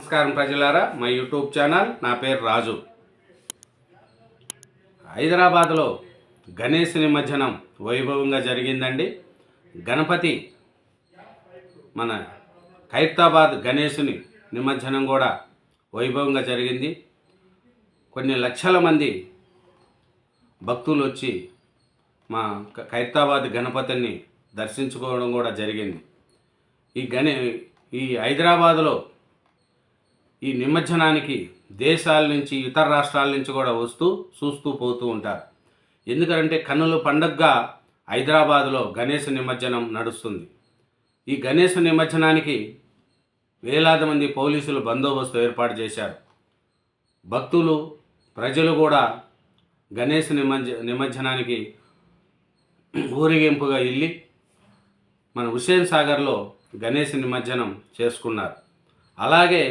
నమస్కారం ప్రజలారా, మా యూట్యూబ్ ఛానల్. నా పేరు రాజు. హైదరాబాద్లో గణేష్ నిమజ్జనం వైభవంగా జరిగిందండి. గణపతి మన ఖైరతాబాద్ గణేశుని నిమజ్జనం కూడా వైభవంగా జరిగింది. కొన్ని లక్షల మంది భక్తులు వచ్చి మా ఖైరతాబాద్ గణపతిని దర్శించుకోవడం కూడా జరిగింది. ఈ హైదరాబాదులో ఈ నిమజ్జనానికి దేశాల నుంచి, ఇతర రాష్ట్రాల నుంచి కూడా వస్తూ చూస్తూ పోతూ ఉంటారు. ఎందుకంటే కన్నుల పండగగా హైదరాబాదులో గణేష్ నిమజ్జనం నడుస్తుంది. ఈ గణేష్ నిమజ్జనానికి వేలాది మంది పోలీసులు బందోబస్తు ఏర్పాటు చేశారు. భక్తులు, ప్రజలు కూడా గణేష్ నిమజ్జనానికి ఊరేగింపుగా వెళ్ళి మన హుస్సేన్ సాగర్లో గణేష్ నిమజ్జనం చేసుకున్నారు. అలాగే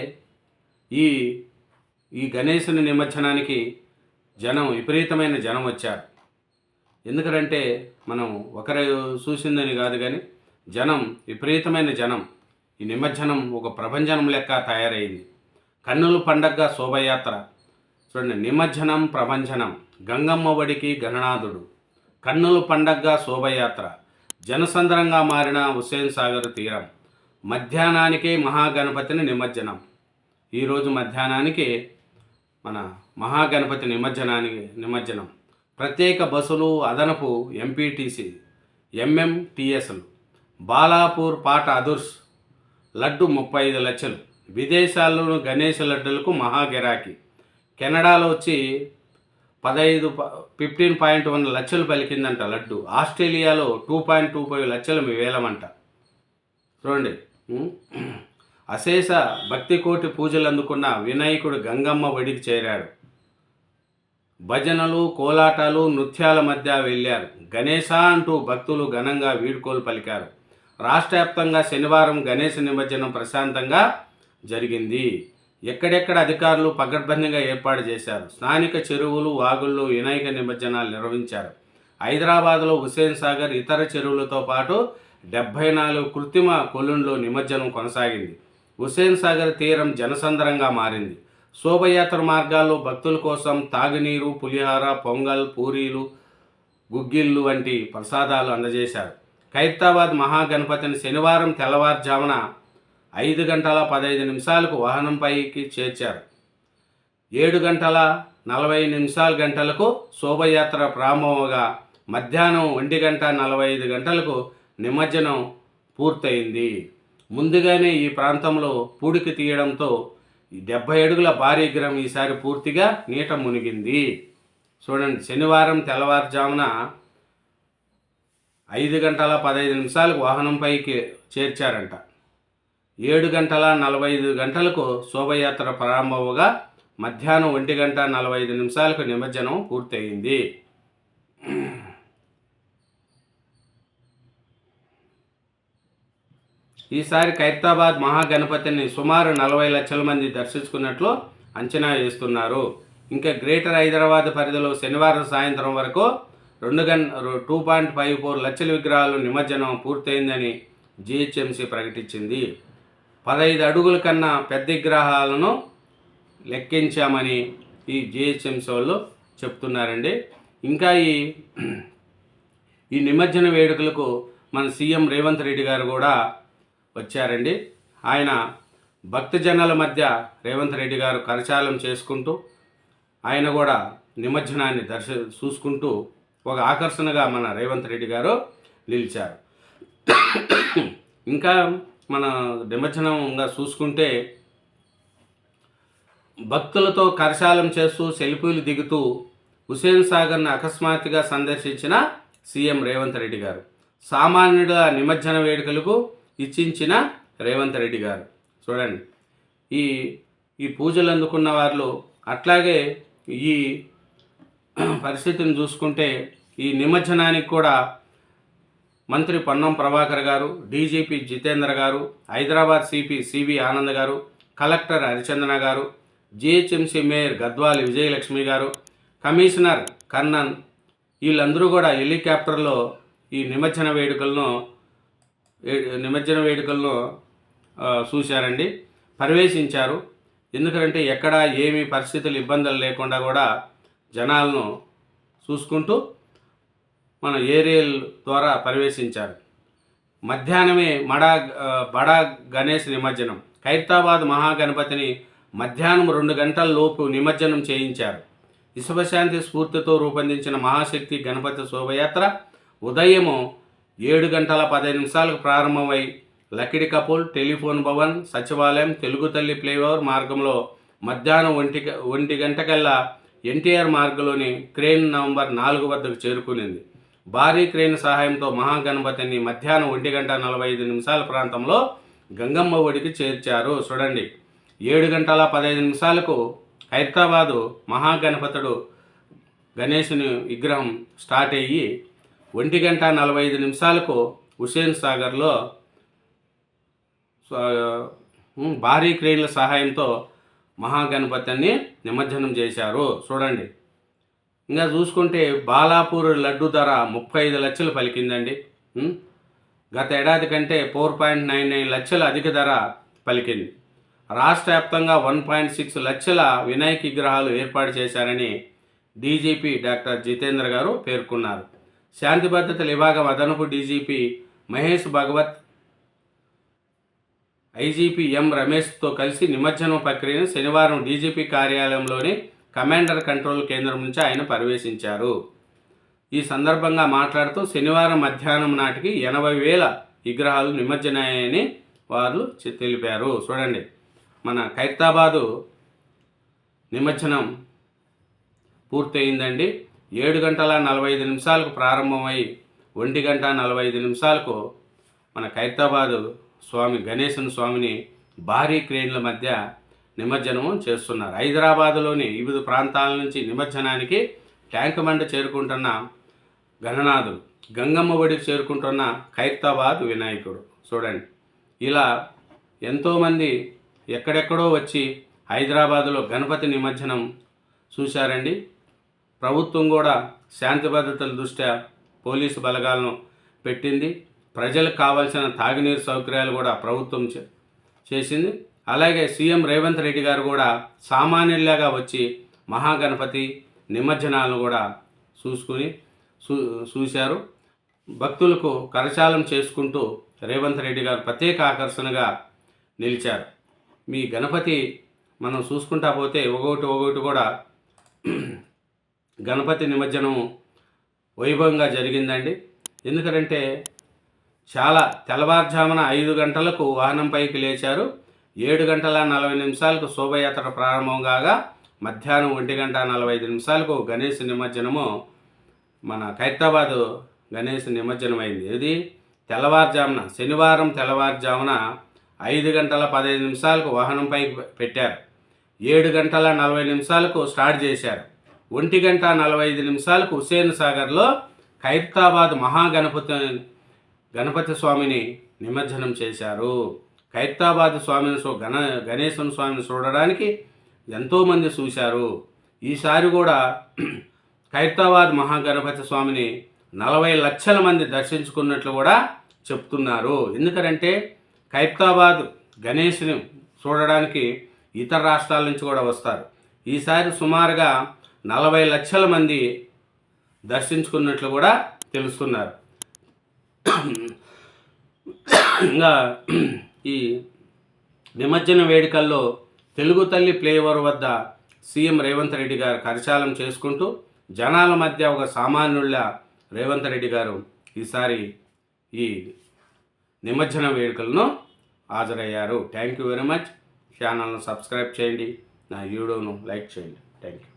ఈ గణేశుని నిమజ్జనానికి విపరీతమైన జనం వచ్చారు. ఎందుకంటే మనం ఒకరు చూసిందని కాదు, కానీ విపరీతమైన జనం. ఈ నిమజ్జనం ఒక ప్రభంజనం లెక్క తయారైంది. కన్నుల పండగగా శోభయాత్ర చూడండి. నిమజ్జనం ప్రభంజనం, గంగమ్మ వడికి గణనాథుడు, కన్నుల పండగగా శోభయాత్ర, జనసంద్రంగా మారిన హుస్సేన్ సాగర్ తీరం. మధ్యాహ్నానికే మహాగణపతిని నిమజ్జనం. ఈరోజు మధ్యాహ్నానికి మన మహాగణపతి నిమజ్జనం. ప్రత్యేక బస్సులు, అదనపు ఎంపీటీసీ, ఎంఎంటీఎస్లు. బాలాపూర్ పాట అదుర్స్ లడ్డు 35 లక్షలు. విదేశాల్లోనూ గణేష్ లడ్డులకు మహాగిరాకీ. కెనడాలో వచ్చి 15.1 లక్షలు పలికిందంట లడ్డు. ఆస్ట్రేలియాలో 2.25 లక్షలు వేలమంట. చూడండి, అశేష భక్తి కోటి పూజలు అందుకున్న వినాయకుడు గంగమ్మ వడికి చేరాడు. భజనలు, కోలాటాలు, నృత్యాల మధ్య వెళ్ళారు. గణేశ అంటూ భక్తులు ఘనంగా వీడ్కోలు పలికారు. రాష్ట్ర వ్యాప్తంగా శనివారం గణేష్ నిమజ్జనం ప్రశాంతంగా జరిగింది. ఎక్కడెక్కడ అధికారులు పకడ్బందీగా ఏర్పాటు చేశారు. స్థానిక చెరువులు, వాగుల్లో వినాయక నిమజ్జనాలు నిర్వహించారు. హైదరాబాద్లో హుస్సేన్ సాగర్, ఇతర చెరువులతో పాటు 74 కృత్రిమ కొలుంలో నిమజ్జనం కొనసాగింది. హుస్సేన్ సాగర్ తీరం జనసంద్రంగా మారింది. శోభయాత్ర మార్గాల్లో భక్తుల కోసం తాగునీరు, పులిహార, పొంగల్, పూరీలు, గుగ్గిళ్ళు వంటి ప్రసాదాలు అందజేశారు. ఖైరతాబాద్ మహాగణపతిని శనివారం తెల్లవారుజామున 5:15 వాహనంపైకి చేర్చారు. 7:40 శోభయాత్ర ప్రారంభంగా మధ్యాహ్నం 1:45 నిమజ్జనం పూర్తయింది. ముందుగానే ఈ ప్రాంతంలో పూడికి తీయడంతో 70 అడుగుల భారీ విగ్రహం ఈసారి పూర్తిగా నీట మునిగింది. చూడండి, శనివారం తెల్లవారుజామున 5:15 వాహనంపైకి చేర్చారంట. 7:45 శోభయాత్ర ప్రారంభంగా మధ్యాహ్నం 1:45 నిమజ్జనం పూర్తయింది. ఈసారి ఖైరతాబాద్ మహాగణపతిని సుమారు 40 లక్షల మంది దర్శించుకున్నట్లు అంచనా వేస్తున్నారు. ఇంకా గ్రేటర్ హైదరాబాద్ పరిధిలో శనివారం సాయంత్రం వరకు 2.54 లక్షల విగ్రహాలు నిమజ్జనం పూర్తయిందని జిహెచ్ఎంసీ ప్రకటించింది. 15 అడుగుల కన్నా పెద్ద విగ్రహాలను లెక్కించామని ఈ జిహెచ్ఎంసీ వాళ్ళు చెప్తున్నారండి. ఇంకా ఈ నిమజ్జన వేడుకలకు మన సీఎం రేవంత్ రెడ్డి గారు కూడా వచ్చారండి. ఆయన భక్తజనాల మధ్య రేవంత్ రెడ్డి గారు కరచాలం చేసుకుంటూ, ఆయన కూడా నిమజ్జనాన్ని చూసుకుంటూ ఒక ఆకర్షణగా మన రేవంత్ రెడ్డి గారు నిలిచారు. ఇంకా మన నిమజ్జనంగా చూసుకుంటే భక్తులతో కరచాలం చేస్తూ సెల్ఫీలు దిగుతూ హుస్సేన్ సాగర్ను అకస్మాత్తుగా సందర్శించిన సీఎం రేవంత్ రెడ్డి గారు. సామాన్యుల నిమజ్జన వేడుకలకు ఇచ్చించిన రేవంత్ రెడ్డి గారు. చూడండి, ఈ పూజలు అందుకున్న వాళ్ళు. అట్లాగే ఈ పరిస్థితిని చూసుకుంటే ఈ నిమజ్జనానికి కూడా మంత్రి పొన్నం ప్రభాకర్ గారు, డీజీపీ జితేంద్ర గారు, హైదరాబాద్ సిపి సివి ఆనంద్ గారు, కలెక్టర్ హరిచందన గారు, జిహెచ్ఎంసీ మేయర్ గద్వాల్ విజయలక్ష్మి గారు, కమిషనర్ కర్ణన్, వీళ్ళందరూ కూడా హెలికాప్టర్లో ఈ నిమజ్జన వేడుకలను చూశారండి, పర్యవేక్షించారు. ఎందుకంటే ఎక్కడ ఏమి పరిస్థితులు ఇబ్బందులు లేకుండా కూడా జనాలను చూసుకుంటూ మన ఏరియల్ ద్వారా ప్రవేశించారు. మధ్యాహ్నమే బడా గణేష్ నిమజ్జనం. ఖైరతాబాద్ మహాగణపతిని మధ్యాహ్నం 2 గంటల లోపు నిమజ్జనం చేయించారు. విశ్వశాంతి స్ఫూర్తితో రూపొందించిన మహాశక్తి గణపతి శోభయాత్ర ఉదయం 7:15 ప్రారంభమై లకిడి కపూల్, టెలిఫోన్ భవన్, సచివాలయం, తెలుగు తల్లి ఫ్లైఓవర్ మార్గంలో మధ్యాహ్నం 1 గంటకల్లా ఎన్టీఆర్ మార్గంలోని క్రేన్ నంబర్ 4 వద్దకు చేరుకునింది. భారీ క్రేన్ సహాయంతో మహాగణపతిని మధ్యాహ్నం 1:45 ప్రాంతంలో గంగమ్మ ఒడికి చేర్చారు. చూడండి, 7:15 ఖైరతాబాదు మహాగణపతుడు గణేశుని విగ్రహం స్టార్ట్ అయ్యి 1:45 హుస్సేన్ సాగర్లో భారీ క్రేన్ల సహాయంతో మహాగణపతిని నిమజ్జనం చేశారు. చూడండి, ఇంకా చూసుకుంటే బాలాపూర్ లడ్డు ధర 35 లక్షలు పలికిందండి. గత ఏడాది కంటే 4.99 లక్షల అధిక ధర పలికింది. రాష్ట్ర వ్యాప్తంగా 1.6 లక్షల వినాయక విగ్రహాలు ఏర్పాటు చేశారని డీజీపీ డాక్టర్ జితేంద్ర గారు పేర్కొన్నారు. శాంతి భద్రతల విభాగం అదనపు డీజీపీ మహేష్ భగవత్, ఐజీపీ ఎం రమేష్తో కలిసి నిమజ్జనం ప్రక్రియను శనివారం డీజీపీ కార్యాలయంలోని కమాండర్ కంట్రోల్ కేంద్రం నుంచి ఆయన పర్యవేక్షించారు. ఈ సందర్భంగా మాట్లాడుతూ శనివారం మధ్యాహ్నం నాటికి 80,000 విగ్రహాలు నిమజ్జనాయని వారు తెలిపారు. చూడండి, మన ఖైరతాబాదు నిమజ్జనం పూర్తయిందండి. 7:45 ప్రారంభమై 1:45 మన ఖైరతాబాదు స్వామి గణేశన్ స్వామిని భారీ క్రేన్ల మధ్య నిమజ్జనం చేస్తున్నారు. హైదరాబాదులోని వివిధ ప్రాంతాల నుంచి నిమజ్జనానికి ట్యాంక్ బండ చేరుకుంటున్న గణనాథులు, గంగమ్మ ఒడికి చేరుకుంటున్న ఖైరతాబాద్ వినాయకుడు. చూడండి, ఇలా ఎంతోమంది ఎక్కడెక్కడో వచ్చి హైదరాబాదులో గణపతి నిమజ్జనం చూశారండి. ప్రభుత్వం కూడా శాంతి భద్రతల దృష్ట్యా పోలీసు బలగాలను పెట్టింది. ప్రజలకు కావాల్సిన తాగునీరు సౌకర్యాలు కూడా ప్రభుత్వం చేసింది. అలాగే సీఎం రేవంత్ రెడ్డి గారు కూడా సామాన్యులాగా వచ్చి మహాగణపతి నిమజ్జనాలను కూడా చూశారు. భక్తులకు కరచాలం చేసుకుంటూ రేవంత్ రెడ్డి గారు ప్రత్యేక ఆకర్షణగా నిలిచారు. మీ గణపతి మనం చూసుకుంటా పోతే ఒకటి కూడా గణపతి నిమజ్జనం వైభవంగా జరిగిందండి. ఎందుకంటే చాలా తెల్లవారుజామున 5 గంటలకు వాహనం పైకి లేచారు. 7:40 శోభయాత్ర ప్రారంభం కాగా మధ్యాహ్నం 1:45 గణేష్ నిమజ్జనము మన ఖైరతాబాదు గణేష్ నిమజ్జనం అయింది. ఇది తెల్లవారుజామున శనివారం తెల్లవారుజామున 5:15 వాహనం పైకి పెట్టారు. 7:40 స్టార్ట్ చేశారు. 1:45 హుస్సేన్ సాగర్లో ఖైరతాబాద్ గణపతి స్వామిని నిమజ్జనం చేశారు. ఖైరతాబాద్ స్వామిని గణేశన్ స్వామిని చూడడానికి ఎంతోమంది చూశారు. ఈసారి కూడా ఖైరతాబాద్ మహాగణపతి స్వామిని 40 లక్షల మంది దర్శించుకున్నట్లు కూడా చెప్తున్నారు. ఎందుకంటే ఖైరతాబాద్ గణేష్ని చూడడానికి ఇతర రాష్ట్రాల నుంచి కూడా వస్తారు. ఈసారి సుమారుగా 40 లక్షల మంది దర్శించుకున్నట్లు కూడా తెలుస్తున్నారు. ఇంకా ఈ నిమజ్జన వేడుకల్లో తెలుగు తల్లి ఫ్లైఓవర్ వద్ద సీఎం రేవంత్ రెడ్డి గారు కరచాలం చేసుకుంటూ జనాల మధ్య ఒక సామాన్యుళ్ళ రేవంత్ రెడ్డి గారు ఈసారి ఈ నిమజ్జన వేడుకలను హాజరయ్యారు. Thank you very much. ఛానల్ను సబ్స్క్రైబ్ చేయండి, నా వీడియోను లైక్ చేయండి. Thank you.